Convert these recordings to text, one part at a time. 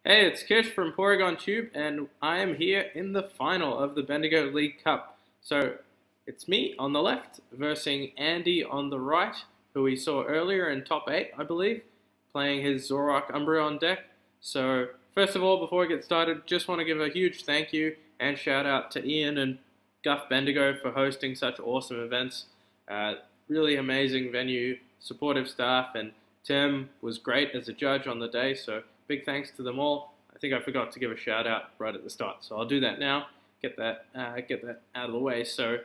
Hey, it's Kish from Porygon Tube, and I am here in the final of the Bendigo League Cup. So, it's me on the left versus Andy on the right, who we saw earlier in top 8, I believe, playing his Zoroark Umbreon deck. So, first of all, before we get started, just want to give a huge thank you and shout out to Ian and Guff Bendigo for hosting such awesome events. Really amazing venue, supportive staff, and Tim was great as a judge on the day, so big thanks to them all. I think I forgot to give a shout out right at the start, so I'll do that now. Get that out of the way. So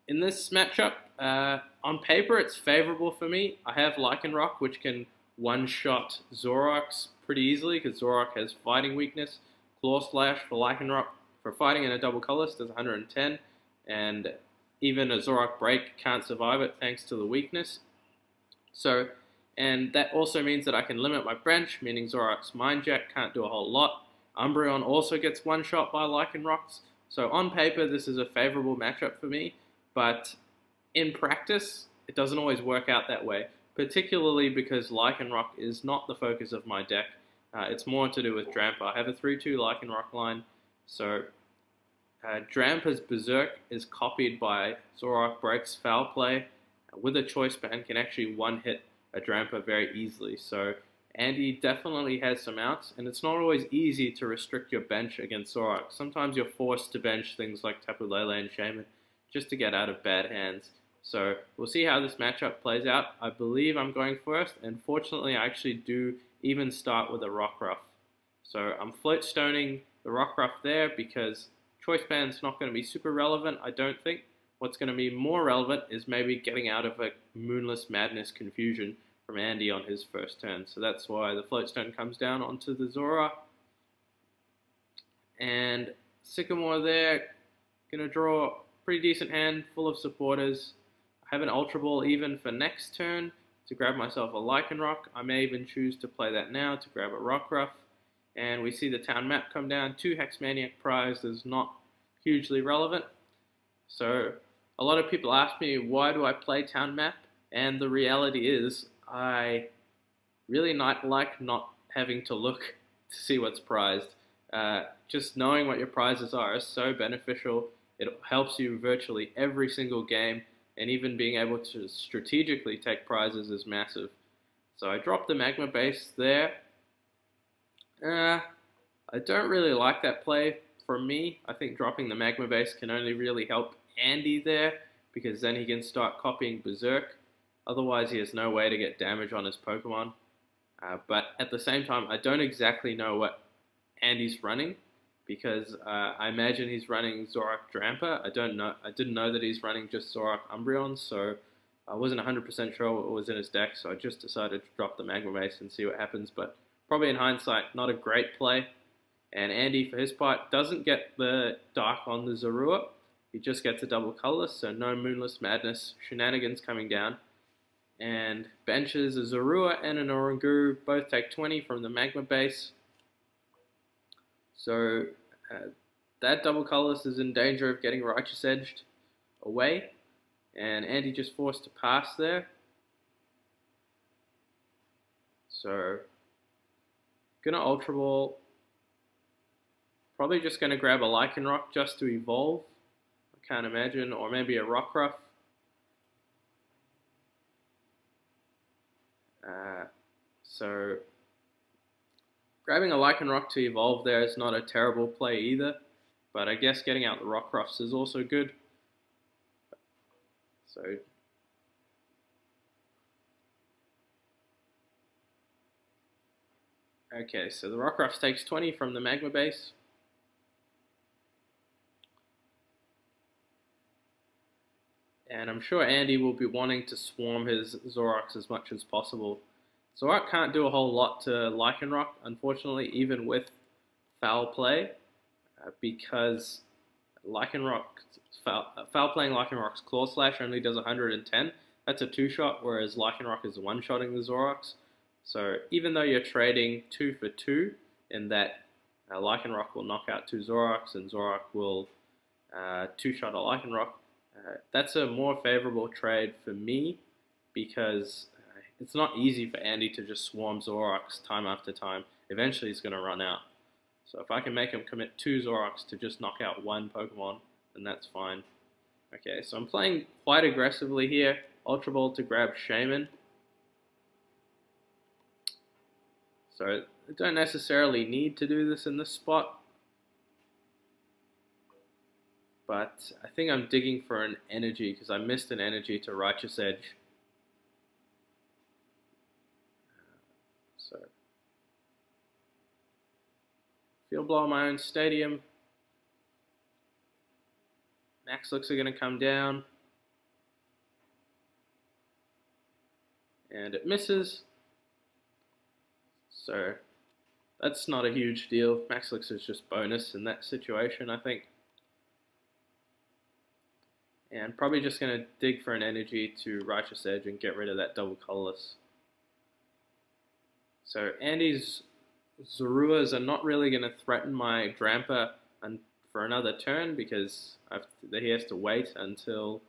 in this matchup, on paper it's favorable for me. I have Lycanroc, which can one-shot Zoroarks pretty easily because Zoroark has fighting weakness. Claw Slash for Lycanroc for fighting in a double colorless does 110, and even a Zoroark Break can't survive it thanks to the weakness. So, and that also means that I can limit my bench, meaning Zoroark's Mind Jack can't do a whole lot. Umbreon also gets one shot by Lycanrocs. So on paper, this is a favorable matchup for me, but in practice, it doesn't always work out that way, particularly because Lycanroc is not the focus of my deck. It's more to do with Drampa. I have a 3-2 Lycanroc line, so Drampa's Berserk is copied by Zoroark Break's Foul Play. With a choice band, can actually one-hit a Drampa very easily. So Andy definitely has some outs, and it's not always easy to restrict your bench against Zoroark. Sometimes you're forced to bench things like Tapu Lele and Shaman just to get out of bad hands. So we'll see how this matchup plays out. I believe I'm going first, and fortunately I actually do even start with a Rockruff. So I'm float stoning the Rockruff there because choice band's not going to be super relevant, I don't think. What's going to be more relevant is maybe getting out of a Moonless Madness confusion from Andy on his first turn. So that's why the Floatstone comes down onto the Zora. And Sycamore there, going to draw a pretty decent hand full of supporters. I have an Ultra Ball even for next turn to grab myself a Lycanroc. I may even choose to play that now to grab a Rockruff. And we see the town map come down. 2 Hexmaniac Prize is not hugely relevant. So a lot of people ask me, why do I play town map? And the reality is, I really like not having to look to see what's prized. Just knowing what your prizes are is so beneficial. It helps you virtually every single game, and even being able to strategically take prizes is massive. So I dropped the Magma Base there. I don't really like that play for me. I think dropping the Magma Base can only really help Andy there, because then he can start copying Berserk. Otherwise he has no way to get damage on his Pokemon. But at the same time, I don't exactly know what Andy's running, because I imagine he's running Zoroark Drampa. I didn't know that he's running just Zoroark Umbreon, so I wasn't 100% sure what was in his deck, so I just decided to drop the Magma Base and see what happens. But probably in hindsight, not a great play. And Andy, for his part, doesn't get the Dark on the Zoroark. He just gets a double colorless, so no Moonless Madness shenanigans coming down. And benches a Zorua and an Oranguru, both take 20 from the Magma Base. So that double colorless is in danger of getting Righteous Edged away. And Andy just forced to pass there. So gonna Ultra Ball. Probably just gonna grab a Lycanroc just to evolve. Can't imagine, or maybe a Rockruff. So grabbing a Lycanroc to evolve there is not a terrible play either, but I guess getting out the Rockruffs is also good. So okay, so the Rockruffs takes 20 from the Magma Base. And I'm sure Andy will be wanting to swarm his Zoroarks as much as possible. Zoroark can't do a whole lot to Lycanroc, unfortunately, even with Foul Play, because Foul Playing Lycanroc's Claw Slash only does 110. That's a 2-shot, whereas Lycanroc is one-shotting the Zoroarks. So even though you're trading 2 for 2, in that Lycanroc will knock out 2 Zoroarks and Zoroark will 2-shot a Lycanroc, that's a more favorable trade for me because it's not easy for Andy to just swarm Zoroarks time after time. Eventually he's going to run out. So if I can make him commit 2 Zoroarks to just knock out 1 Pokemon, then that's fine. Okay, so I'm playing quite aggressively here. Ultra Ball to grab Shaman. So I don't necessarily need to do this in this spot. But I think I'm digging for an energy because I missed an energy to Righteous Edge. So Field Blow on my own stadium. Max looks are going to come down. And it misses. So that's not a huge deal. Max looks is just bonus in that situation, I think. And probably just going to dig for an energy to Righteous Edge and get rid of that double colorless. So Andy's Zoruas are not really going to threaten my Drampa for another turn because he has to wait until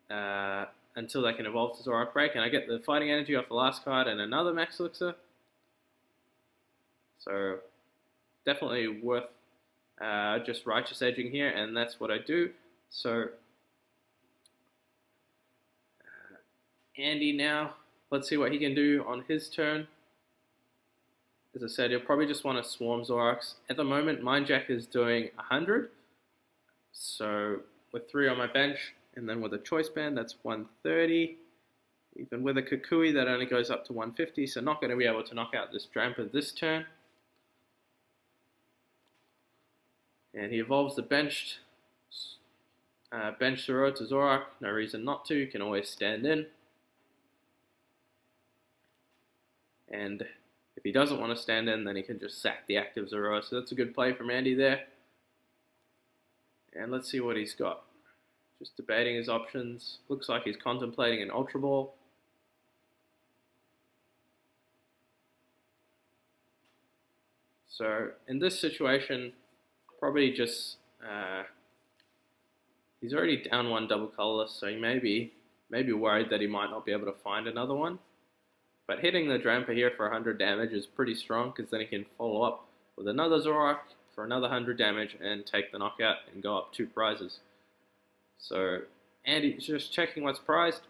they can evolve to Zoroark Break, and I get the Fighting Energy off the last card and another Max Elixir. So definitely worth just Righteous Edging here, and that's what I do. So Andy now, let's see what he can do on his turn. As I said, he'll probably just want to swarm Zoroarks. At the moment, Mind Jack is doing 100. So with 3 on my bench, and then with a Choice Band, that's 130. Even with a Kukui, that only goes up to 150, so not going to be able to knock out this Drampa this turn. And he evolves the benched bench Zoro to Zoroark. No reason not to, can always stand in. And if he doesn't want to stand in, then he can just sack the active Zoro. So that's a good play from Andy there. And let's see what he's got. Just debating his options. Looks like he's contemplating an Ultra Ball. So in this situation, probably just he's already down 1 double colorless, so he may be worried that he might not be able to find another one. But hitting the Drampa here for 100 damage is pretty strong because then he can follow up with another Zoroark for another 100 damage and take the knockout and go up 2 prizes. So Andy's just checking what's prized.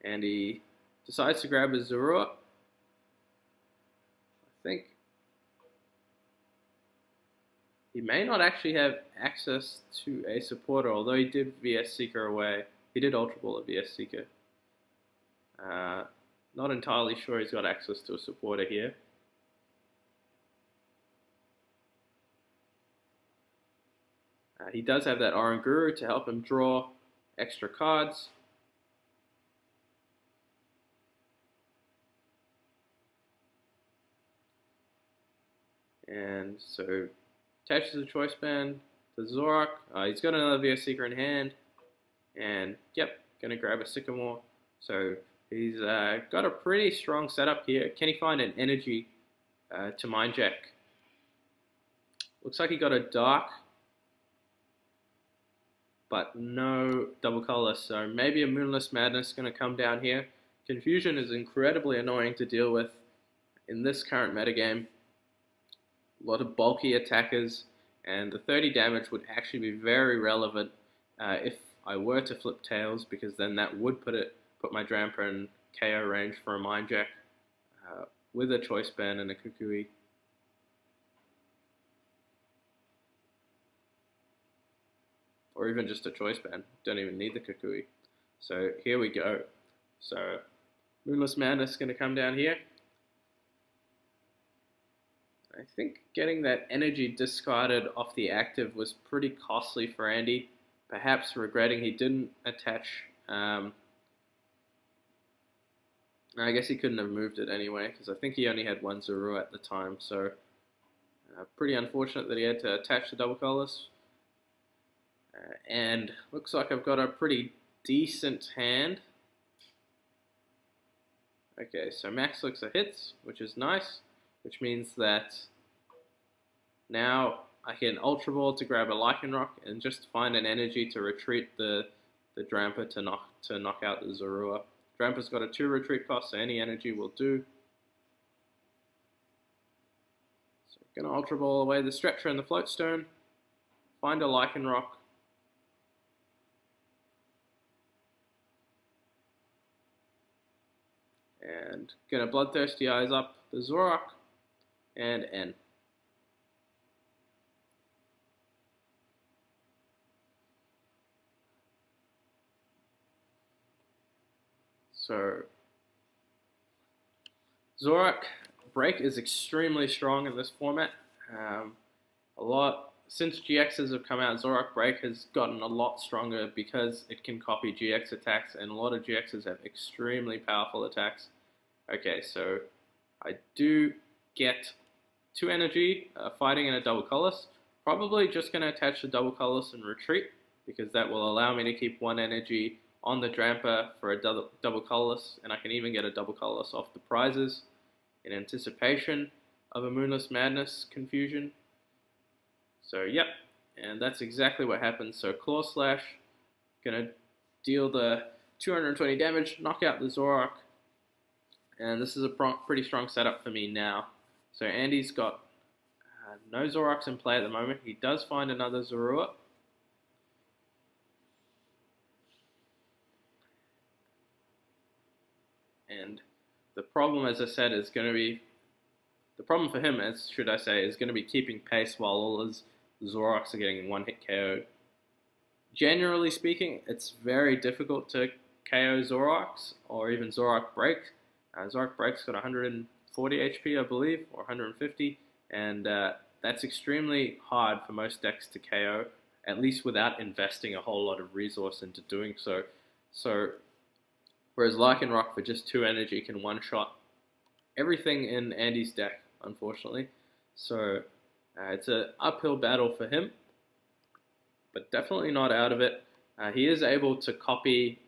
And he decides to grab his Zoroark. I think he may not actually have access to a supporter, although he did VS Seeker away. He did Ultra Ball a VS Seeker. Not entirely sure he's got access to a supporter here. He does have that Oranguru to help him draw extra cards. And so attaches a Choice Band to Zoroark. He's got another VS Seeker in hand. And yep, gonna grab a Sycamore. So he's got a pretty strong setup here. Can he find an energy to Mind Jack? Looks like he got a Dark, but no double color. So maybe a Moonless Madness gonna come down here. Confusion is incredibly annoying to deal with in this current metagame. A lot of bulky attackers, and the 30 damage would actually be very relevant if I were to flip Tails, because then that would put my Drampa in KO range for a Mind Jack with a Choice Band and a Kukui. Or even just a Choice Band. Don't even need the Kukui. So here we go. So Moonless Madness is going to come down here. I think getting that energy discarded off the active was pretty costly for Andy. Perhaps regretting he didn't attach. I guess he couldn't have moved it anyway, because I think he only had 1 Zoro at the time. So pretty unfortunate that he had to attach the double colors. And looks like I've got a pretty decent hand. Okay, so Max Elixir hits, which is nice. Which means that now I can Ultra Ball to grab a Lycanroc and just find an energy to retreat the the Drampa to knock out the Zoroark. Drampa's got a 2 retreat cost, so any energy will do. So gonna Ultra Ball away the Stretcher and the Float Stone. Find a Lycanroc. And gonna Bloodthirsty Eyes up the Zoroark and N. So Zoroark Break is extremely strong in this format. Since GXs have come out, Zoroark Break has gotten a lot stronger because it can copy GX attacks, and a lot of GXs have extremely powerful attacks. Okay, so I do get 2 energy fighting in a double colorless. Probably just going to attach the double colorless and retreat, because that will allow me to keep 1 energy on the Drampa for a double colorless, and I can even get a double colorless off the prizes in anticipation of a Moonless Madness confusion. So yep, and that's exactly what happens. So Claw Slash, gonna deal the 220 damage, knock out the Zoroark, and this is a pretty strong setup for me now. So Andy's got no Zoroarks in play at the moment. He does find another Zoroark. And the problem, as I said, is going to be, the problem for him, should I say, is going to be keeping pace while all his Zoroarks are getting 1-hit KO'd. Generally speaking, it's very difficult to KO Zoroarks, or even Zoroark Break. Zoroark Break's got 140 HP, I believe, or 150, and that's extremely hard for most decks to KO, at least without investing a whole lot of resource into doing so. Whereas Lycanroc for just 2 energy can one-shot everything in Andy's deck, unfortunately. So it's an uphill battle for him, but definitely not out of it. He is able to copy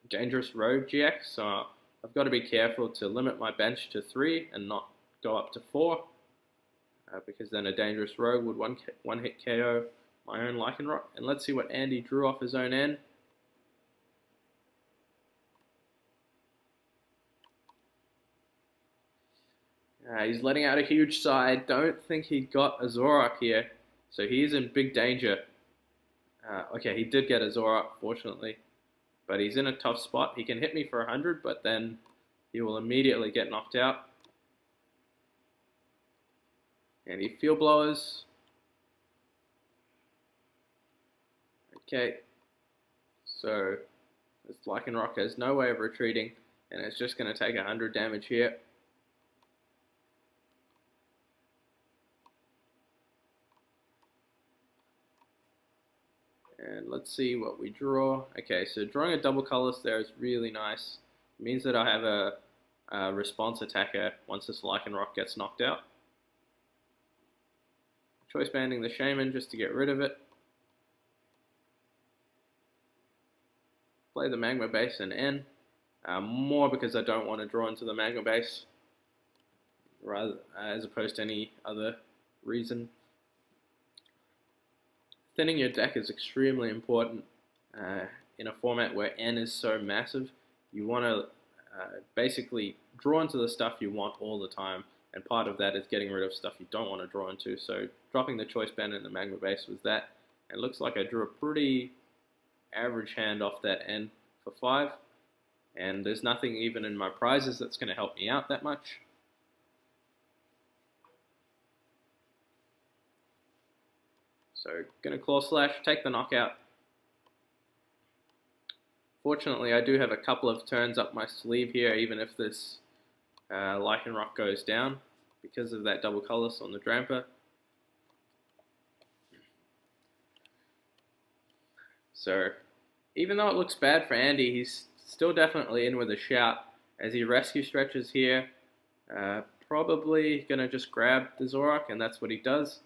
Dangerous Rogue GX, so I've got to be careful to limit my bench to 3 and not go up to 4, because then a Dangerous Rogue would one-hit KO my own Lycanroc. And let's see what Andy drew off his own end. He's letting out a huge sigh. I don't think he got a Zoroark here, so he is in big danger. Okay, he did get a Zoroark, fortunately, but he's in a tough spot. He can hit me for 100, but then he will immediately get knocked out. And he Field Blowers. Okay, so this Lycanroc has no way of retreating, and it's just going to take 100 damage here. And let's see what we draw. Okay, so drawing a double colorless there is really nice. It means that I have a response attacker once this Lycanroc gets knocked out. Choice banding the Shaman just to get rid of it. Play the Magma Base and N. More because I don't want to draw into the Magma Base, rather as opposed to any other reason. Thinning your deck is extremely important in a format where N is so massive. You want to basically draw into the stuff you want all the time, and part of that is getting rid of stuff you don't want to draw into. So dropping the Choice Band in the Magma Base was that. It looks like I drew a pretty average hand off that N for 5, and there's nothing even in my prizes that's going to help me out that much. So, gonna Claw Slash, take the knockout. Fortunately, I do have a couple of turns up my sleeve here, even if this Lycanroc goes down, because of that double colorless on the Drampa. So, even though it looks bad for Andy, he's still definitely in with a shout, as he rescue stretches here. Probably gonna just grab the Zoroark, and that's what he does.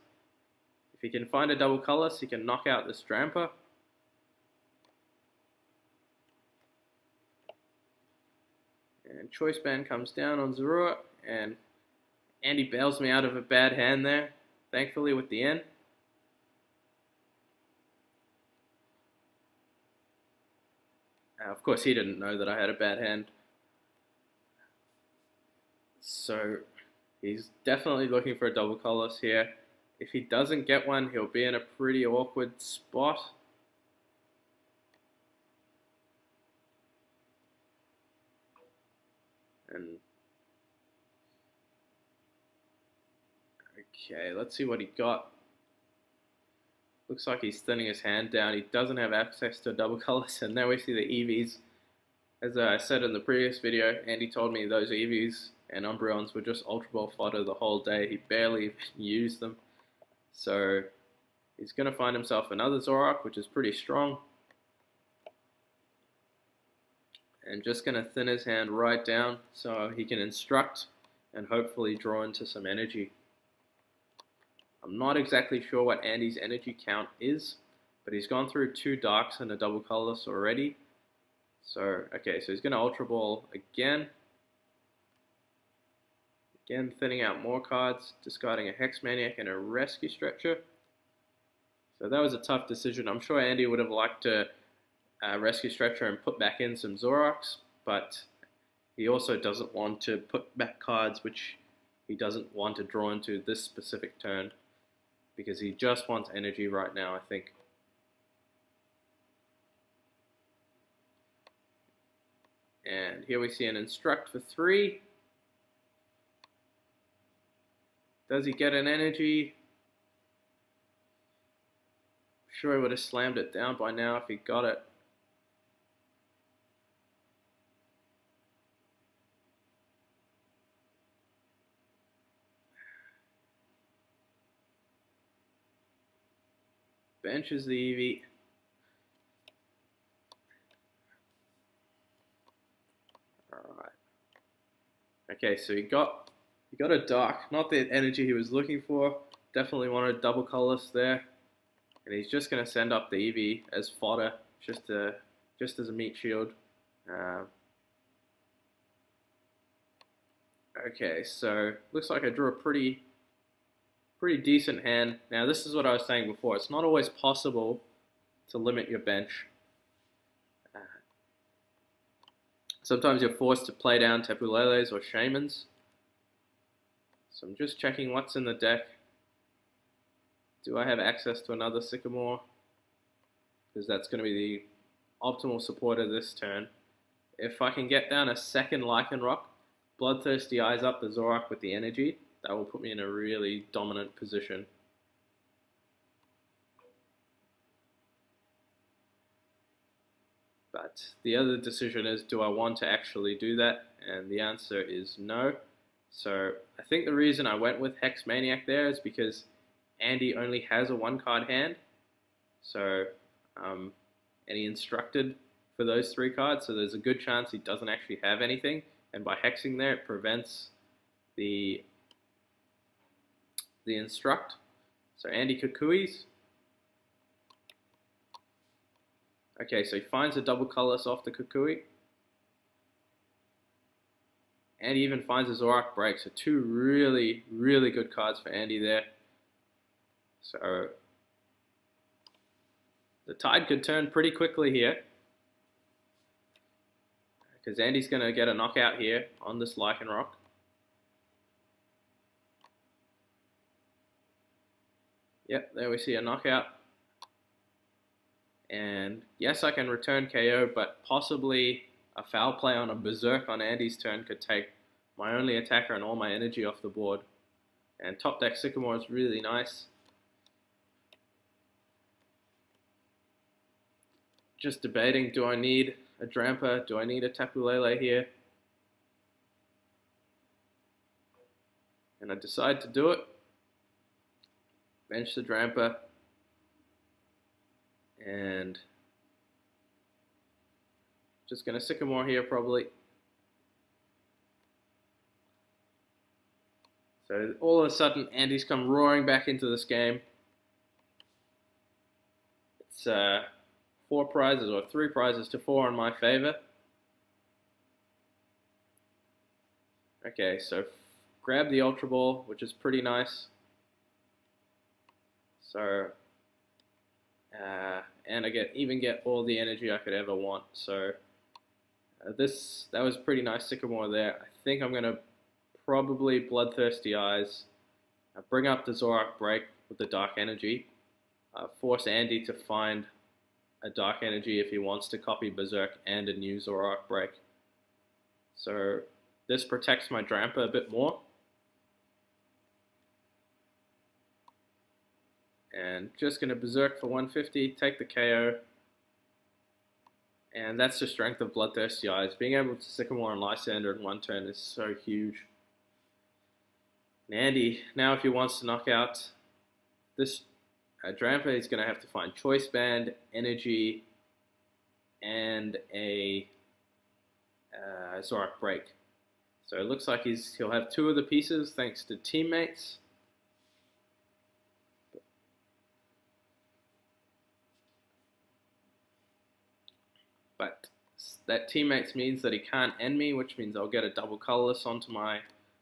If he can find a double colorless, he can knock out this Drampa. And Choice Band comes down on Zoroark, and Andy bails me out of a bad hand there, thankfully, with the N. Of course, he didn't know that I had a bad hand. So he's definitely looking for a double colorless here. If he doesn't get one, he'll be in a pretty awkward spot. And okay, let's see what he got. Looks like he's thinning his hand down. He doesn't have access to double colors, and now we see the EVs. As I said in the previous video, Andy told me those EVs and Umbreons were just Ultra Ball fodder the whole day. He barely even used them. So he's going to find himself another Zoroark, which is pretty strong. And just going to thin his hand right down so he can instruct and hopefully draw into some energy. I'm not exactly sure what Andy's energy count is, but he's gone through 2 darks and a double colorless already. So, okay, so he's going to Ultra Ball again. Again, thinning out more cards, discarding a Hex Maniac and a Rescue Stretcher. So that was a tough decision. I'm sure Andy would have liked to Rescue Stretcher and put back in some Zoroarks, but he also doesn't want to put back cards which he doesn't want to draw into this specific turn, because he just wants energy right now, I think. And here we see an Instruct for 3. Does he get an energy? I'm sure he would have slammed it down by now if he got it. Benches the Eevee. Alright. Okay, so he got a dark, not the energy he was looking for. Definitely wanted a double colorless there. And he's just gonna send up the Eevee as fodder, just as a meat shield. Okay, so looks like I drew a pretty decent hand. Now this is what I was saying before. It's not always possible to limit your bench. Sometimes you're forced to play down Tapu Leles or Shamans. So I'm just checking what's in the deck. Do I have access to another Sycamore? Because that's going to be the optimal supporter this turn. If I can get down a second Lycanroc, Bloodthirsty eyes up the Zoroark with the energy. That will put me in a really dominant position. But the other decision is, do I want to actually do that? And the answer is no. So I think the reason I went with Hex Maniac there is because Andy only has a 1-card hand. So, and he instructed for those 3 cards, so there's a good chance he doesn't actually have anything. And by hexing there, it prevents the instruct. So Andy Kukui's. Okay, so he finds a double colorless off the Kukui. And he even finds a Zoroark break. So 2 really, really good cards for Andy there. So the tide could turn pretty quickly here, because Andy's going to get a knockout here on this Lycanroc. Yep, there we see a knockout. And yes, I can return KO, but possibly a foul play on a Berserk on Andy's turn could take my only attacker and all my energy off the board. And top deck Sycamore is really nice. Just debating, do I need a Drampa? Do I need a Tapu Lele here? And I decide to do it. Bench the Drampa. And just going to Sycamore here probably. So all of a sudden Andy's come roaring back into this game. It's 4 prizes or 3 prizes to 4 in my favor. Okay, so grab the Ultra Ball, which is pretty nice. So, and I even get all the energy I could ever want. So That was pretty nice Sycamore there. I think I'm gonna probably Bloodthirsty Eyes, bring up the Zoroark Break with the Dark Energy, force Andy to find a Dark Energy if he wants to copy Berserk and a new Zoroark Break. So this protects my Drampa a bit more. And just going to Berserk for 150, take the KO. And that's the strength of Bloodthirsty Eyes. Being able to Sycamore and Lysander in one turn is so huge. And Andy, now if he wants to knock out this Drampa, he's going to have to find Choice Band, Energy, and a Zoroark Break. So it looks like he'll have two of the pieces thanks to teammates. But that teammates means that he can't end me, which means I'll get a double colorless onto my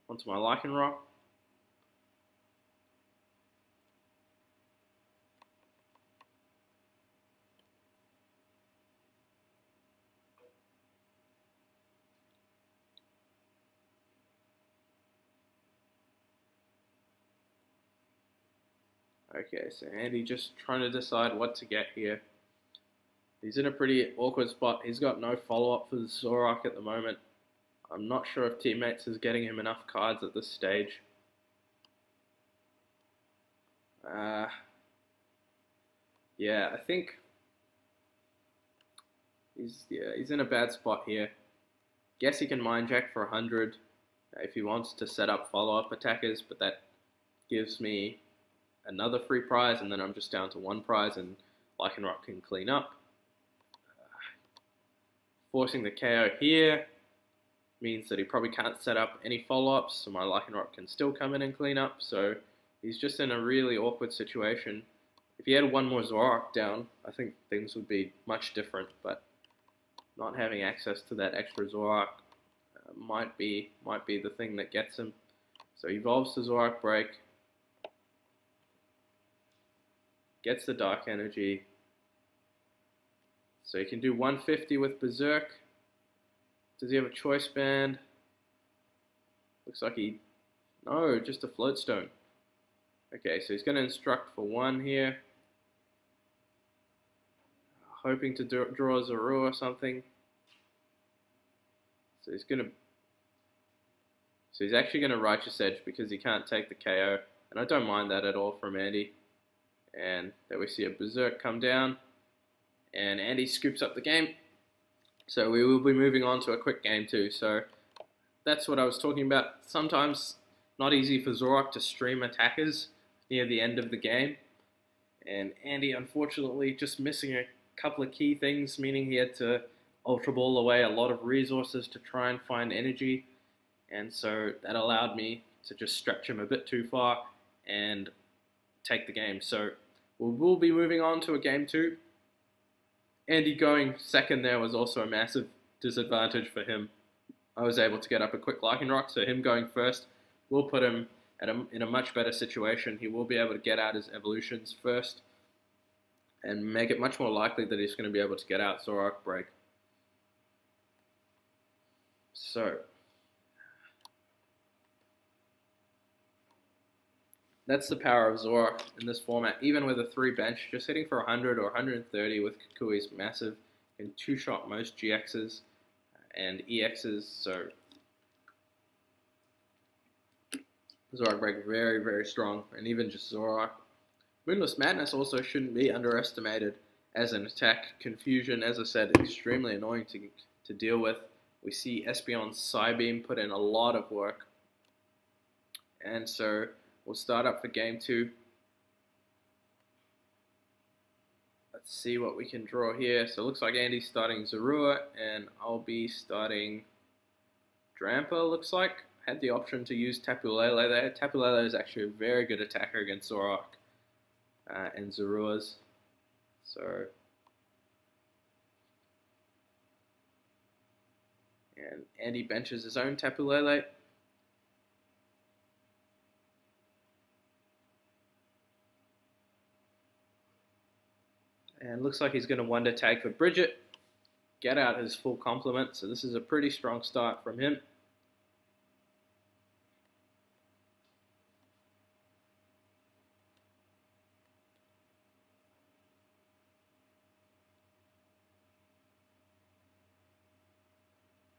Lycanroc. Okay, so Andy just trying to decide what to get here. He's in a pretty awkward spot. He's got no follow-up for the Zoroark at the moment. I'm not sure if teammates is getting him enough cards at this stage. Yeah, I think he's in a bad spot here. Guess he can Mind Jack for 100 if he wants to set up follow-up attackers, but that gives me another free prize, and then I'm just down to one prize, and Lycanroc can clean up. Forcing the KO here means that he probably can't set up any follow-ups, so my Lycanroc can still come in and clean up, so he's just in a really awkward situation. If he had one more Zoroark down, I think things would be much different, but not having access to that extra Zoroark might be the thing that gets him. So he evolves to Zoroark Break, gets the Dark Energy, so he can do 150 with Berserk. Does he have a Choice Band? Looks like no, just a Floatstone. Okay, so he's going to Instruct for 1 here. Hoping to draw a Zorua or something. So he's actually going to Righteous Edge because he can't take the KO. And I don't mind that at all from Andy. And there we see a Berserk come down. And Andy scoops up the game. So we will be moving on to a quick game too. So that's what I was talking about. Sometimes not easy for Zoroark to stream attackers near the end of the game. And Andy, unfortunately, just missing a couple of key things, meaning he had to Ultra Ball away a lot of resources to try and find energy. And so that allowed me to just stretch him a bit too far and take the game. So we'll be moving on to a game 2. Andy going second there was also a massive disadvantage for him. I was able to get up a quick Lycanroc, so him going first will put him in a much better situation. He will be able to get out his evolutions first and make it much more likely that he's going to be able to get out Zoroark Break. So that's the power of Zoroark in this format. Even with a 3 bench, just hitting for 100 or 130 with Kukui is massive. Can 2-shot most GXs and EXs, so Zoroark Break very, very strong, and even just Zoroark. Moonless Madness also shouldn't be underestimated as an attack. Confusion, as I said, extremely annoying to deal with. We see Espeon's Psybeam put in a lot of work. And so we'll start up for game 2. Let's see what we can draw here. So it looks like Andy's starting Zorua, and I'll be starting Drampa, looks like. Had the option to use Tapu Lele there. Tapu Lele is actually a very good attacker against Zoroark and Zoruas. So, and Andy benches his own Tapu Lele. And looks like he's going to Wonder Tag for Bridget. get out his full complement. So this is a pretty strong start from him.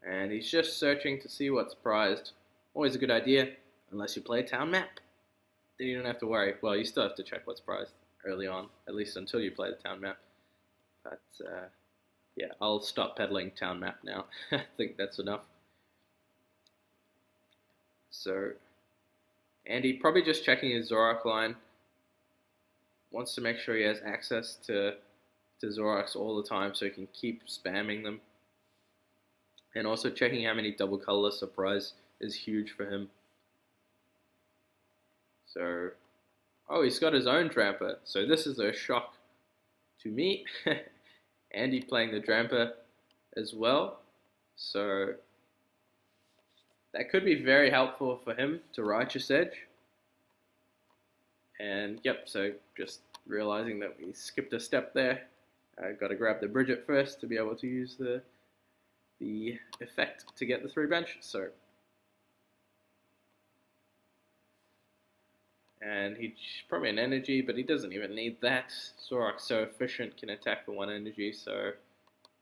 And he's just searching to see what's prized. Always a good idea, unless you play a town map. Then you don't have to worry. Well, you still have to check what's prized early on, at least until you play the town map. But yeah, I'll stop peddling town map now. I think that's enough. So, Andy probably just checking his Zoroark line. Wants to make sure he has access to Zoroarks all the time so he can keep spamming them. And also checking how many double colorless surprise is huge for him. So, oh, he's got his own Drampa. So this is a shock to me. Andy playing the Drampa as well. So that could be very helpful for him to Righteous Edge. And yep, so just realizing that we skipped a step there. I got to grab the Bridget first to be able to use the effect to get the 3 bench. So, and he's probably an energy, but he doesn't even need that. Zoroark's so efficient, can attack for 1 energy. So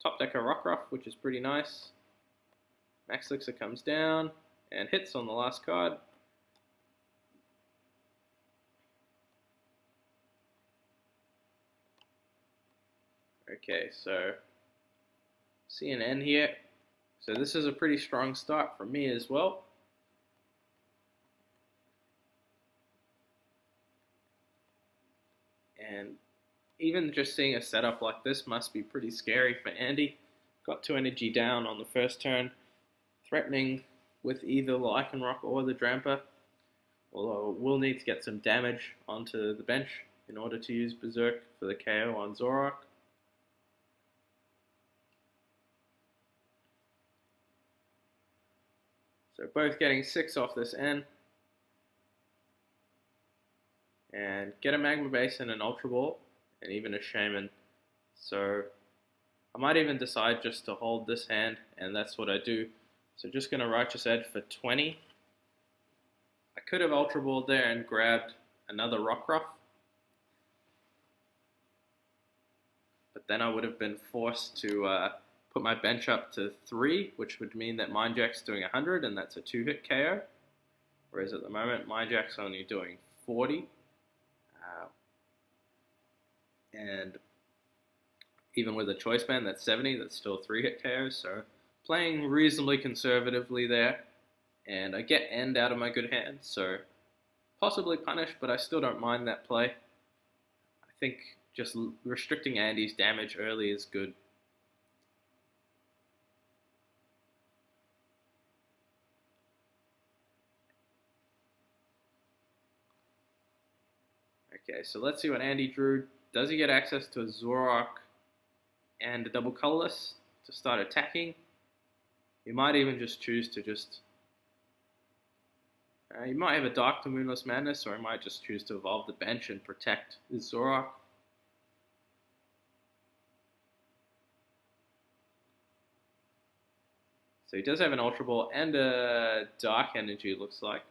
top deck a Rockruff, which is pretty nice. Max Elixir comes down and hits on the last card. Okay, so CNN here. So this is a pretty strong start for me as well. And even just seeing a setup like this must be pretty scary for Andy. Got 2 energy down on the first turn, threatening with either the Lycanroc or the Drampa. Although we'll need to get some damage onto the bench in order to use Berserk for the KO on Zoroark. So both getting 6 off this N. And get a Magma Basin, an Ultra Ball, and even a Shaman. So I might even decide just to hold this hand, and that's what I do. So just going to Righteous Edge for 20. I could have Ultra Balled there and grabbed another Rockruff. But then I would have been forced to put my bench up to 3, which would mean that Mindjack's doing 100, and that's a 2-hit KO. Whereas at the moment, Mindjack's only doing 40. And even with a Choice Band, that's 70, that's still 3-hit KOs. So playing reasonably conservatively there. And I get End out of my good hand, so possibly punish, but I still don't mind that play. I think just restricting Andy's damage early is good. Okay, so let's see what Andy drew. Does he get access to a Zoroark and a double colorless to start attacking? He might even just choose to just... he might have a Dark to Moonless Madness, or he might just choose to evolve the bench and protect his Zoroark. So he does have an Ultra Ball and a Dark Energy, it looks like.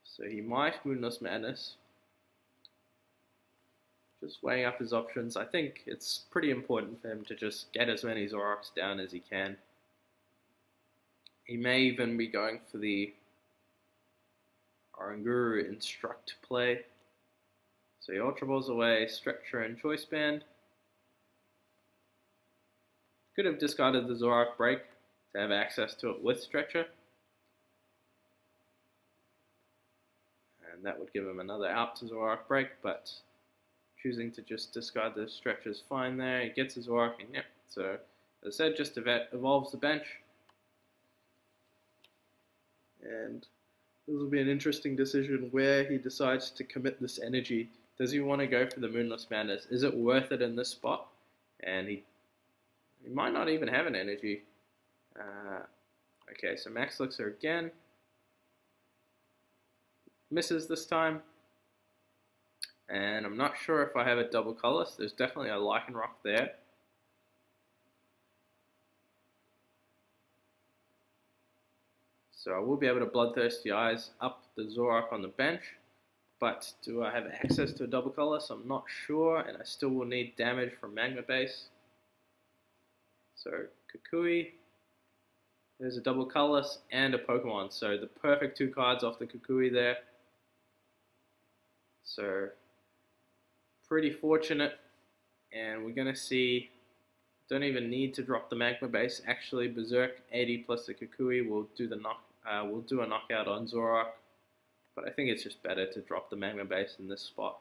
So he might Moonless Madness. Just weighing up his options. I think it's pretty important for him to just get as many Zoroarks down as he can. He may even be going for the Oranguru Instruct play. So he Ultra Balls away, Stretcher and Choice Band. Could have discarded the Zoroark Break to have access to it with Stretcher. And that would give him another out to Zoroark Break, but choosing to just discard the Stretcher is fine there. He gets his Zoroark, and yep. So, as I said, just evolves the bench. And this will be an interesting decision where he decides to commit this energy. Does he want to go for the Moonless Madness? Is it worth it in this spot? And he might not even have an energy. Okay, so Max Elixir again. Misses this time. And I'm not sure if I have a double colorless. There's definitely a Lycanroc there. So I will be able to Bloodthirsty Eyes up the Zoroark on the bench. But do I have access to a double colorless? I'm not sure, and I still will need damage from Magma Base. So Kukui, there's a double colorless and a Pokemon, so the perfect 2 cards off the Kukui there. So pretty fortunate, and we're gonna see. Don't even need to drop the Magma Base. Actually, Berserk 80 plus the Kukui will do the will do a knockout on Zoroark. But I think it's just better to drop the Magma Base in this spot.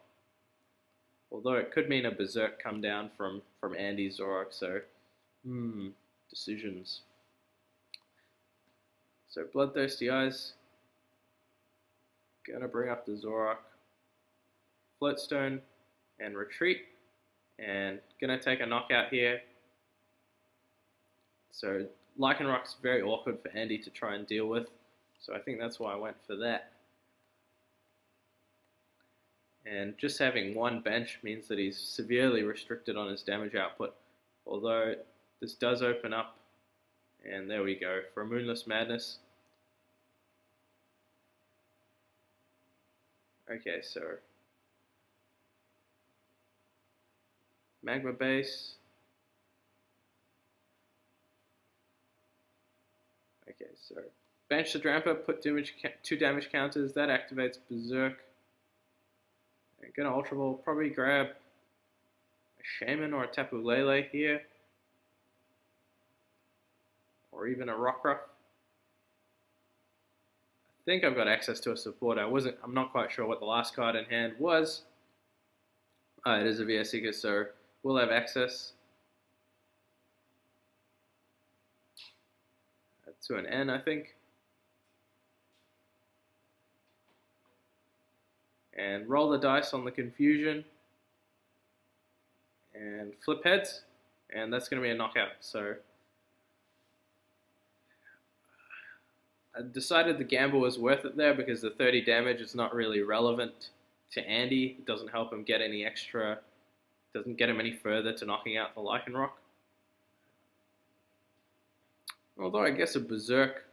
Although it could mean a Berserk come down from Andy's Zoroark, so decisions. So Bloodthirsty Eyes, gonna bring up the Zoroark, Floatstone, and retreat, and gonna take a knockout here. So Lycanroc's very awkward for Andy to try and deal with, so I think that's why I went for that. And just having one bench means that he's severely restricted on his damage output, although this does open up, and there we go, for a Moonless Madness. Okay, so Magma Base. Okay, so bench the Drampa, put 2 damage counters, that activates Berserk. I'm gonna Ultra Ball, probably grab a Shaman or a Tapu Lele here, or even a Rockruff. I think I've got access to a support. I'm not quite sure what the last card in hand was. It is a VS Seeker, so we'll have access to an N, I think. And roll the dice on the confusion and flip heads, and that's going to be a knockout. So I decided the gamble was worth it there because the 30 damage is not really relevant to Andy. It doesn't help him get any extra, doesn't get him any further to knocking out the Lycanroc. Although I guess a Berserk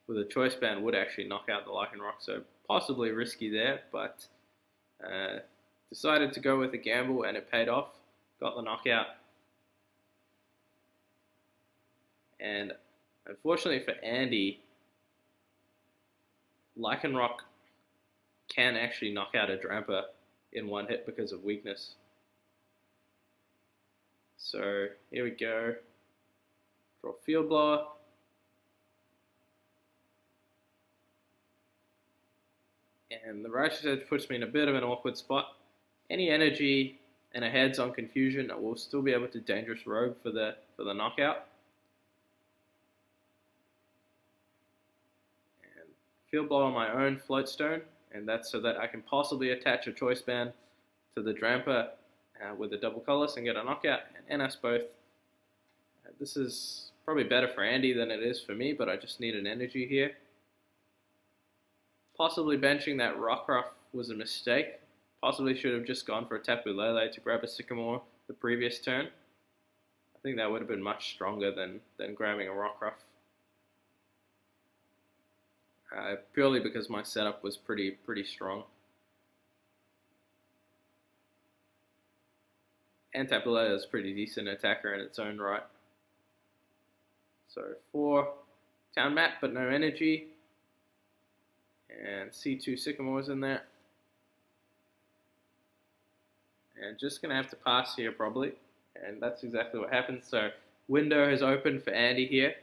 with a Choice Band would actually knock out the Lycanroc, so possibly risky there, but decided to go with a gamble and it paid off. Got the knockout. And unfortunately for Andy, Lycanroc can actually knock out a Drampa in one hit because of weakness. So here we go. Draw Field Blower. And the Righteous Edge puts me in a bit of an awkward spot. Any energy and a heads on confusion, I will still be able to Dangerous Rogue for the knockout. And Field Blow on my own Floatstone, and that's so that I can possibly attach a Choice Band to the Drampa with a double colorless and get a knockout and NS both. This is probably better for Andy than it is for me, but I just need an energy here. Possibly benching that Rockruff was a mistake. Possibly should have just gone for a Tapu Lele to grab a Sycamore the previous turn. I think that would have been much stronger than grabbing a Rockruff. Purely because my setup was pretty strong. And Tapu Lele is a pretty decent attacker in its own right. So 4 town map, but no energy. And C2 Sycamores in there. And just going to have to pass here probably. And that's exactly what happened. So window has opened for Andy here.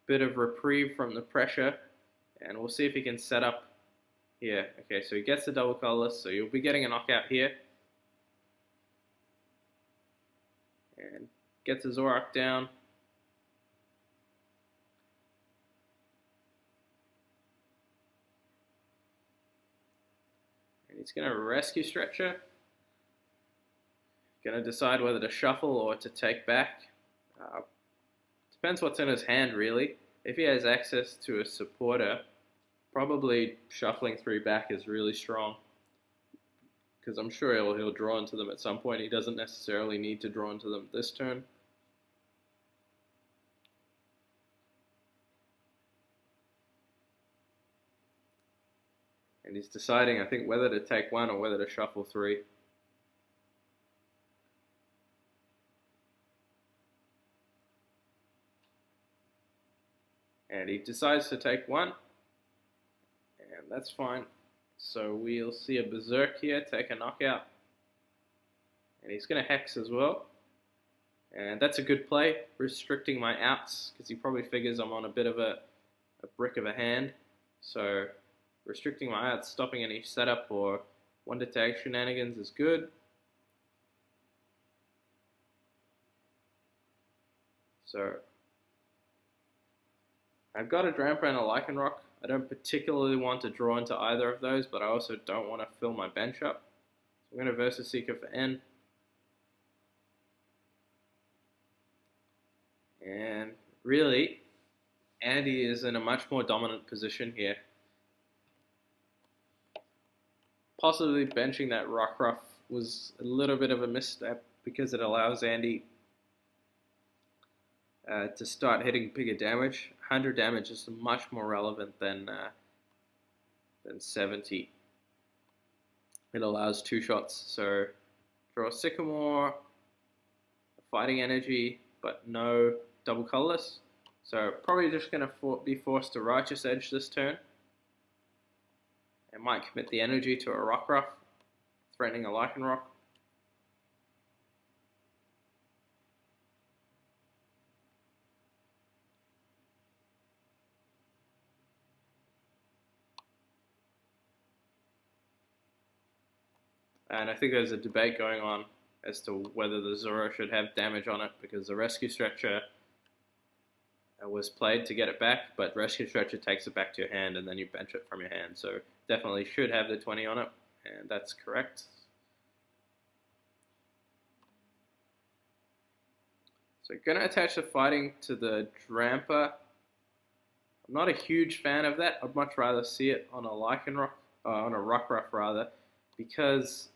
Bit of reprieve from the pressure. And we'll see if he can set up here. Okay, so he gets the double colorless. So you'll be getting a knockout here. And gets a Zoroark down. He's going to rescue Stretcher. Going to decide whether to shuffle or to take back. Depends what's in his hand, really. If he has access to a supporter, probably shuffling 3 back is really strong. because I'm sure he'll draw into them at some point. He doesn't necessarily need to draw into them this turn. And he's deciding, I think, whether to take one or whether to shuffle three. And he decides to take one, and that's fine. So we'll see a Berserk here, take a knockout. And he's going to Hex as well. And that's a good play, restricting my outs, because he probably figures I'm on a bit of a brick of a hand. So restricting my outs, stopping any setup or one to tag shenanigans is good. So I've got a Drampa and a Lycanroc. I don't particularly want to draw into either of those, but I also don't want to fill my bench up. So I'm going to Versus Seeker for N. And really, Andy is in a much more dominant position here. Possibly benching that Rockruff was a little bit of a misstep because it allows Andy to start hitting bigger damage. 100 damage is much more relevant than 70. It allows 2 shots, so draw Sycamore, Fighting Energy, but no double colorless. So probably just going to be forced to Righteous Edge this turn. And might commit the energy to a Rockruff, threatening a Lycanroc. And I think there's a debate going on as to whether the Zoro should have damage on it, because the Rescue Stretcher was played to get it back, but Rescue Stretcher takes it back to your hand and then you bench it from your hand. So definitely should have the 20 on it, and that's correct. So going to attach the Fighting to the Drampa. I'm not a huge fan of that. I'd much rather see it on a Lycanroc, on a Rockruff rather, because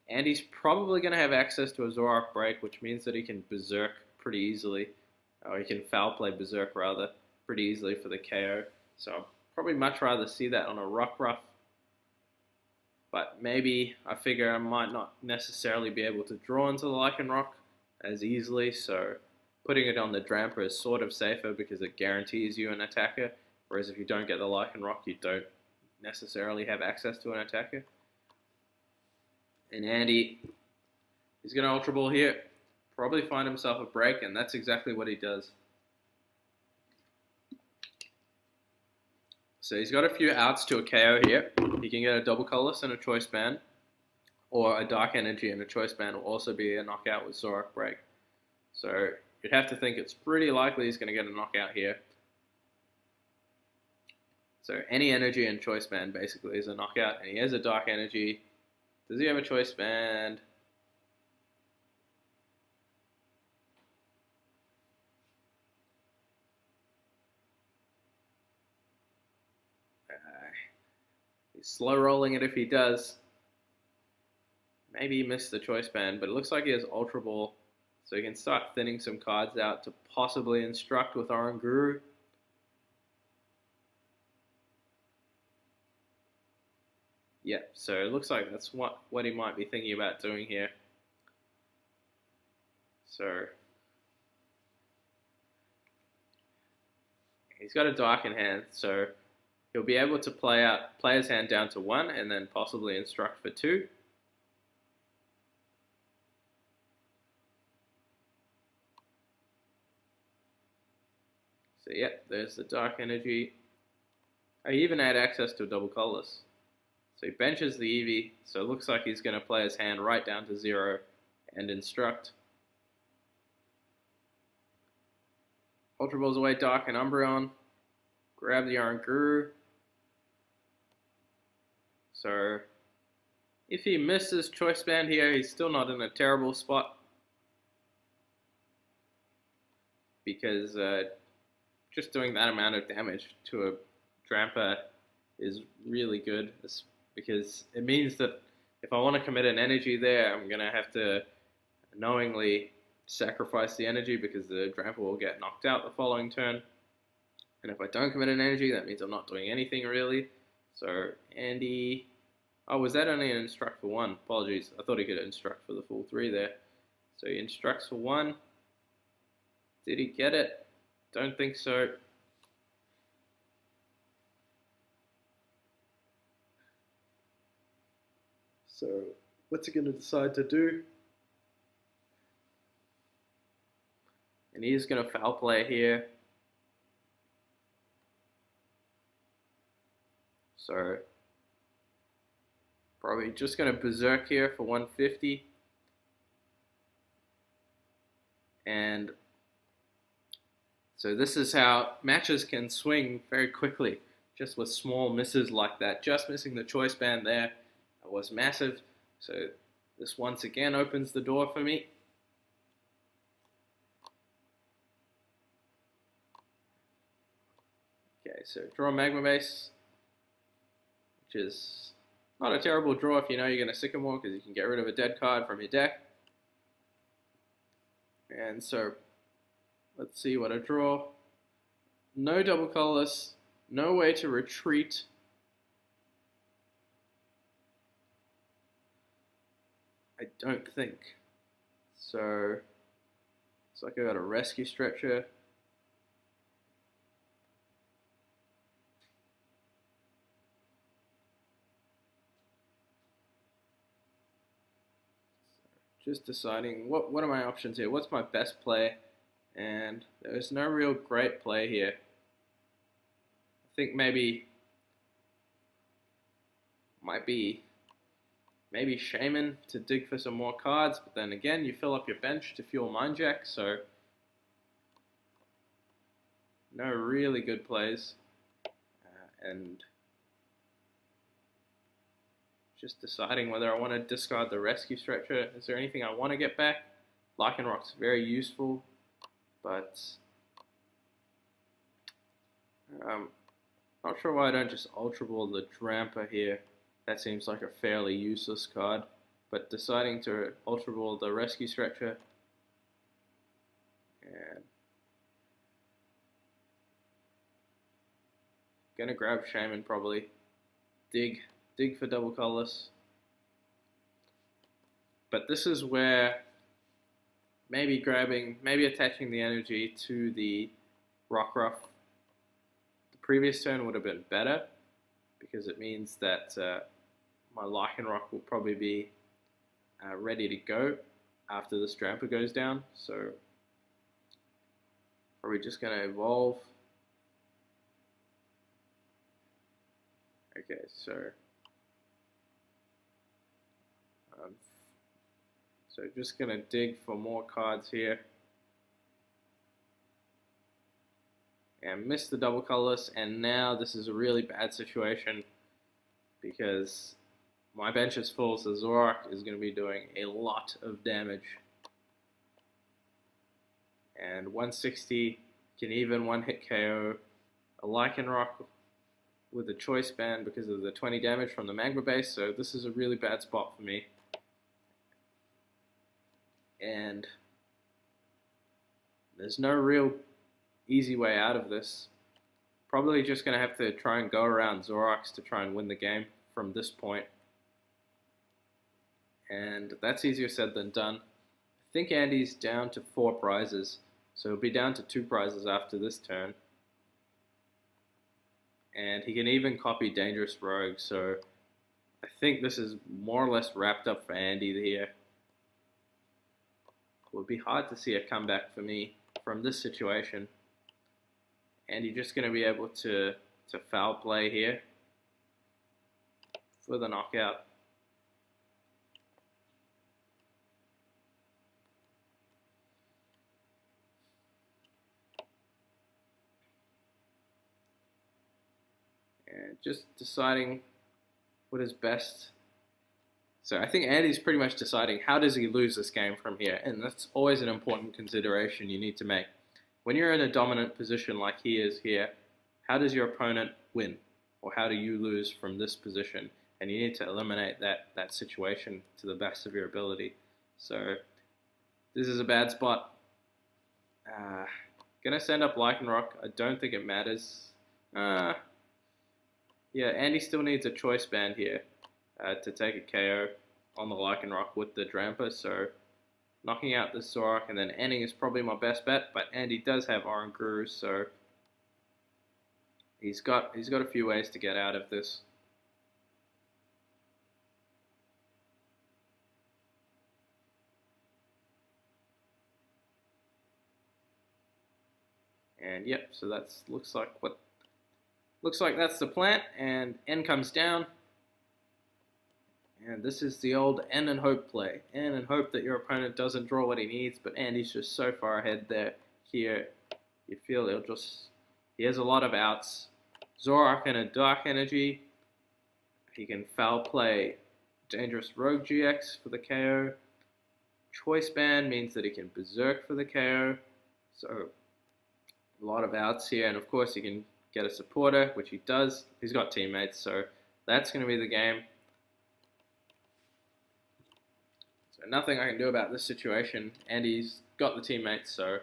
Andy's probably going to have access to a Zoroark Break, which means that he can Berserk pretty easily. Or he can Foul Play Berserk rather, pretty easily for the KO. So I'd probably much rather see that on a Rockruff. But maybe I figure I might not necessarily be able to draw into the Lycanroc as easily, so putting it on the Drampa is sort of safer because it guarantees you an attacker, whereas if you don't get the Lycanroc, you don't necessarily have access to an attacker. And Andy is going to Ultra Ball here, probably find himself a break, and that's exactly what he does. So he's got a few outs to a KO here. He can get a Double Colorless and a Choice Band, or a Dark Energy and a Choice Band will also be a knockout with Zoroark Break. So you'd have to think it's pretty likely he's going to get a knockout here. So any energy and Choice Band basically is a knockout, and he has a Dark Energy. Does he have a Choice Band? He's slow rolling it if he does. Maybe he missed the Choice Band, but it looks like he has Ultra Ball, so he can start thinning some cards out to possibly Instruct with Oranguru. Yeah, so it looks like that's what he might be thinking about doing here. So he's got a Dark in hand, so he'll be able to play his hand down to 1 and then possibly Instruct for 2. So yeah, there's the Dark Energy. I even had access to a Double Colorless. So he benches the Eevee, so it looks like he's going to play his hand right down to 0 and Instruct. Ultra Balls away Dark and Umbreon. Grab the Oranguru. So if he misses Choice Band here, he's still not in a terrible spot, because just doing that amount of damage to a Drampa is really good, because it means that if I want to commit an energy there, I'm going to have to knowingly sacrifice the energy because the Drampa will get knocked out the following turn. And if I don't commit an energy, that means I'm not doing anything really. So Andy, oh, was that only an instruct for 1? Apologies, I thought he could instruct for the full 3 there. So he instructs for 1. Did he get it? Don't think so. So what's he going to decide to do? And he's going to foul play here. So probably just going to berserk here for 150. And so this is how matches can swing very quickly, just with small misses like that. Just missing the choice band there was massive. So this once again opens the door for me. Okay, so draw Magma Base, which is not a terrible draw if you know you're going to Sycamore, because you can get rid of a dead card from your deck. And so let's see what I draw. No double colorless, no way to retreat. I don't think. So it's like I got a rescue stretcher. Just deciding what are my options here. What's my best play? And there's no real great play here. I think maybe might be maybe Shaman to dig for some more cards, but then again you fill up your bench to fuel Mindjack, so no really good plays. And just deciding whether I want to discard the rescue stretcher. Is there anything I want to get back? Lycanroc's very useful, but not sure why I don't just Ultra Ball the Drampa here. That seems like a fairly useless card, but deciding to Ultra Ball the rescue stretcher and gonna grab Shaman probably. Dig for double colorless. But this is where maybe attaching the energy to the Rockruff the previous turn would have been better, because it means that my Lycanroc will probably be ready to go after this Drampa goes down. So probably just going to evolve. Okay, so just going to dig for more cards here. And miss the double colorless, and now this is a really bad situation because my bench is full, so Zoroark is going to be doing a lot of damage. And 160 can even one-hit KO a Lycanroc with a choice band because of the 20 damage from the Magma Base, so this is a really bad spot for me. And there's no real easy way out of this. Probably just going to have to try and go around Zoroark's to try and win the game from this point. And that's easier said than done. I think Andy's down to 4 prizes, so he'll be down to 2 prizes after this turn. And he can even copy Dangerous Rogue, so I think this is more or less wrapped up for Andy here. It would be hard to see a comeback for me from this situation. And you're just going to be able to foul play here for the knockout. And just deciding what is best. So I think Andy's pretty much deciding how does he lose this game from here, and that's always an important consideration you need to make. When you're in a dominant position like he is here, how does your opponent win? Or how do you lose from this position? and you need to eliminate that situation to the best of your ability. So this is a bad spot. Gonna send up Lycanroc. I don't think it matters. Yeah, Andy still needs a choice band here to take a KO on the Lycanroc with the Drampa, so knocking out the Zoroark and then ending is probably my best bet, but Andy does have Oranguru, so he's got a few ways to get out of this. And yep, so that's looks like that's the plan, and N comes down. And this is the old N and hope play. N and hope that your opponent doesn't draw what he needs, but Andy's just so far ahead there. Here, you feel he has a lot of outs. Zoroark and a Dark Energy. He can foul play Dangerous Rogue GX for the KO. Choice Band means that he can Berserk for the KO. So, a lot of outs here, and of course he can get a supporter, which he does. He's got teammates, so that's going to be the game. So nothing I can do about this situation. Andy's got the teammates, so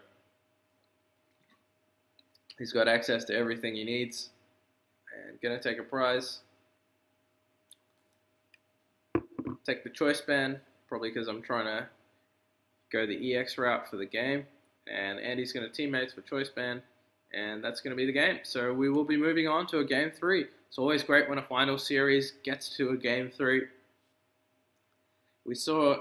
he's got access to everything he needs. And going to take a prize. Take the choice band, probably because I'm trying to go the EX route for the game. And Andy's going to teammates for choice band. And that's going to be the game. So we will be moving on to a game 3. It's always great when a final series gets to a game 3. We saw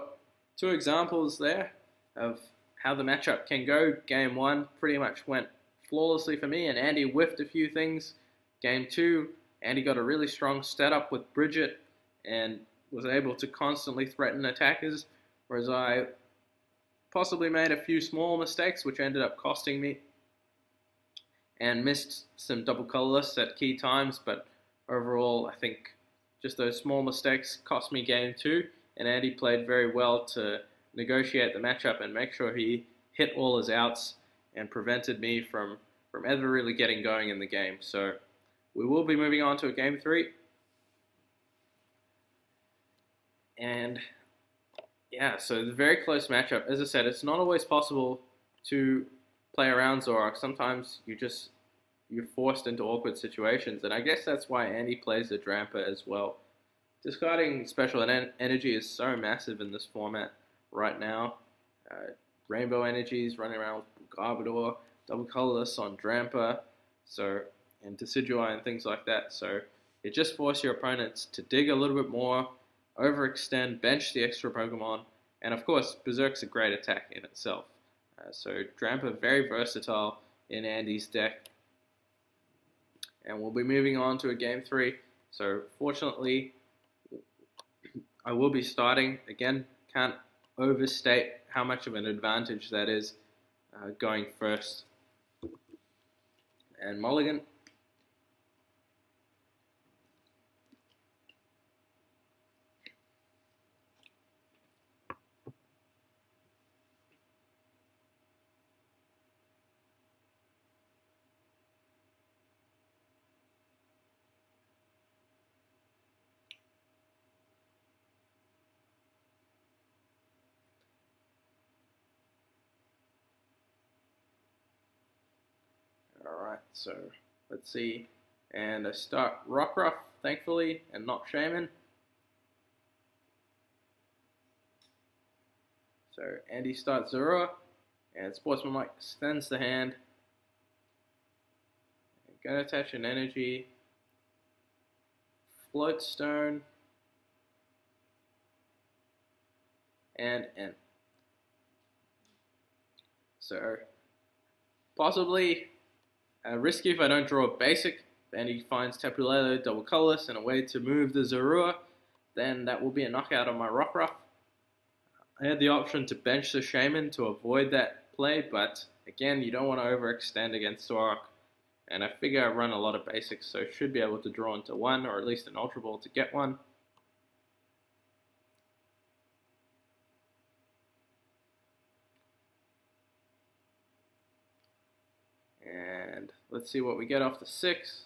2 examples there of how the matchup can go. Game 1 pretty much went flawlessly for me, and Andy whiffed a few things. Game 2, Andy got a really strong setup with Bridget and was able to constantly threaten attackers, whereas I possibly made a few small mistakes which ended up costing me and missed some double colorless at key times, but overall I think just those small mistakes cost me game 2, and Andy played very well to negotiate the matchup and make sure he hit all his outs and prevented me from ever really getting going in the game. So we will be moving on to a game 3. And yeah, so the very close matchup. As I said, it's not always possible to play around Zoroark. Sometimes you're forced into awkward situations, and I guess that's why Andy plays the Drampa as well. Discarding special energy is so massive in this format right now. Rainbow energies running around with Garbodor, double colorless on Drampa, and Decidueye and things like that. So it just forces your opponents to dig a little bit more, overextend, bench the extra Pokemon, and of course Berserk's a great attack in itself. So Drampa very versatile in Andy's deck. And we'll be moving on to a game 3. So fortunately, I will be starting. Again, can't overstate how much of an advantage that is going first. And Mulligan. Alright, so let's see. And I start Rockruff, thankfully, and not Shaman. So Andy starts Zoroark, and Sportsmanlike extends the hand. Gonna attach an energy. Float Stone. And N. So possibly risky if I don't draw a basic. Then he finds Tapu Lele, double colorless, and a way to move the Zoroark. Then that will be a knockout on my Rockruff. I had the option to bench the Shaman to avoid that play, but again, you don't want to overextend against Zoroark. And I figure I run a lot of basics, so should be able to draw into one, or at least an Ultra Ball to get one. And let's see what we get off the 6.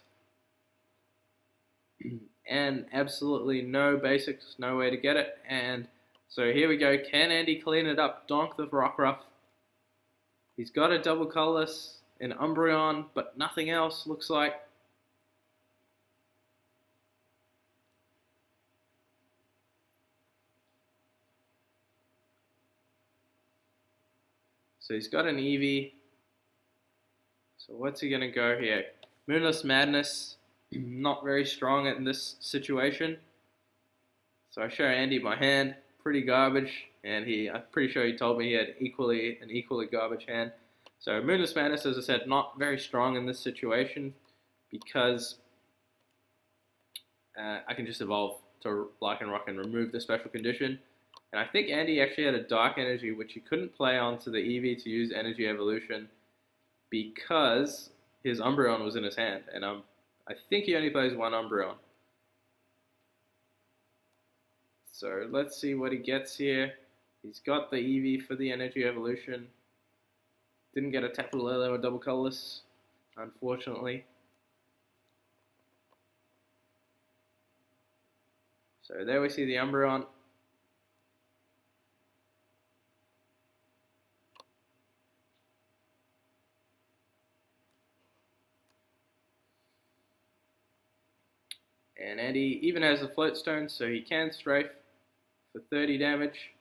and absolutely no basics, no way to get it. And so here we go. Can Andy clean it up? Donk the Rockruff. He's got a double colorless in Umbreon, but nothing else looks like. So he's got an Eevee. So what's he going to go here? Moonless Madness, not very strong in this situation. So I show Andy my hand, pretty garbage, and I'm pretty sure he told me he had an equally garbage hand. So Moonless Madness, as I said, not very strong in this situation because I can just evolve to Lycanroc and remove the special condition. And I think Andy actually had a Dark Energy, which he couldn't play onto the Eevee to use Energy Evolution because his Umbreon was in his hand. And I think he only plays one Umbreon. So let's see what he gets here. He's got the Eevee for the Energy Evolution. Didn't get a Tapu Lele or double colorless, unfortunately. So there we see the Umbreon. And Andy even has a Float Stone, so he can strafe for 30 damage.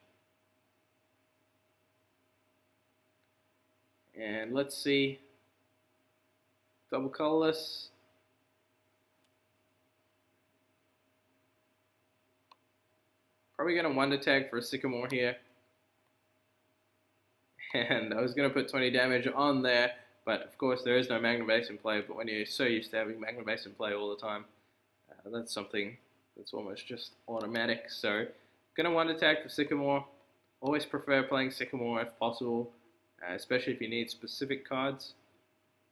And let's see. Double colorless. Probably going to Wonder Tag for a Sycamore here. And I was going to put 20 damage on there, but of course there is no Magna Base in play. But when you're so used to having Magna Base in play all the time, that's something that's almost just automatic. So, going to Wonder Tag for Sycamore. Always prefer playing Sycamore if possible, especially if you need specific cards.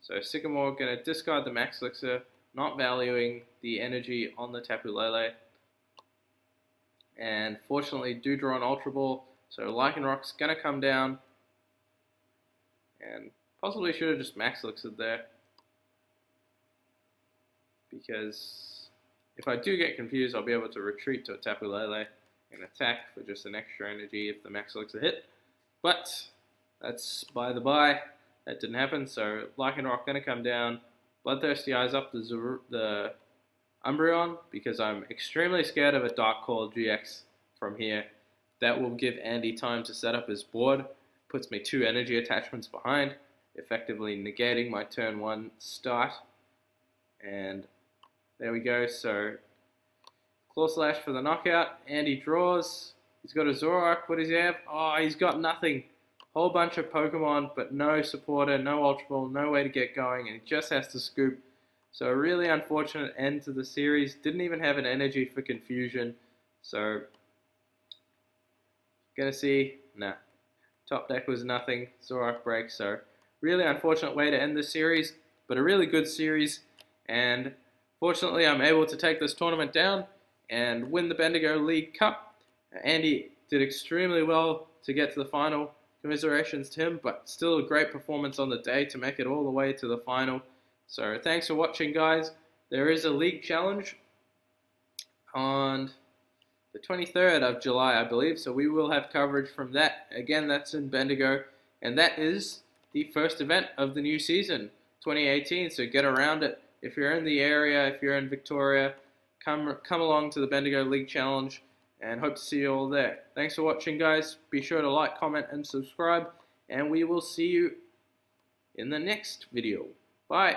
So Sycamore, going to discard the Max Elixir, not valuing the energy on the Tapu Lele. And fortunately do draw an Ultra Ball, so Lycanroc's going to come down. And possibly should have just Max Elixir there, because if I do get confused, I'll be able to retreat to a Tapu Lele and attack for just an extra energy if the Max Elixir hit. But that's by the by. That didn't happen, so Lycanroc going to come down. Bloodthirsty Eyes up the Umbreon, because I'm extremely scared of a Dark Call GX from here. That will give Andy time to set up his board. Puts me 2 energy attachments behind, effectively negating my turn 1 start. And there we go. So Claw Slash for the knockout. Andy draws. He's got a Zoroark. What does he have? Oh, he's got nothing. Whole bunch of Pokemon, but no supporter, no Ultra Ball, no way to get going, and he just has to scoop. So a really unfortunate end to the series. Didn't even have an energy for confusion. So gonna see, nah. Top deck was nothing. Zoroark break. So really unfortunate way to end the series, but a really good series. And fortunately, I'm able to take this tournament down and win the Bendigo League Cup. Andy did extremely well to get to the final. Commiserations to him, but still a great performance on the day to make it all the way to the final. So thanks for watching, guys. There is a league challenge on the 23rd of July, I believe, so we will have coverage from that. Again, that's in Bendigo, and that is the first event of the new season, 2018, so get around it. If you're in the area, if you're in Victoria, come along to the Bendigo League Challenge, and hope to see you all there. Thanks for watching, guys. Be sure to like, comment, and subscribe, and we will see you in the next video. Bye.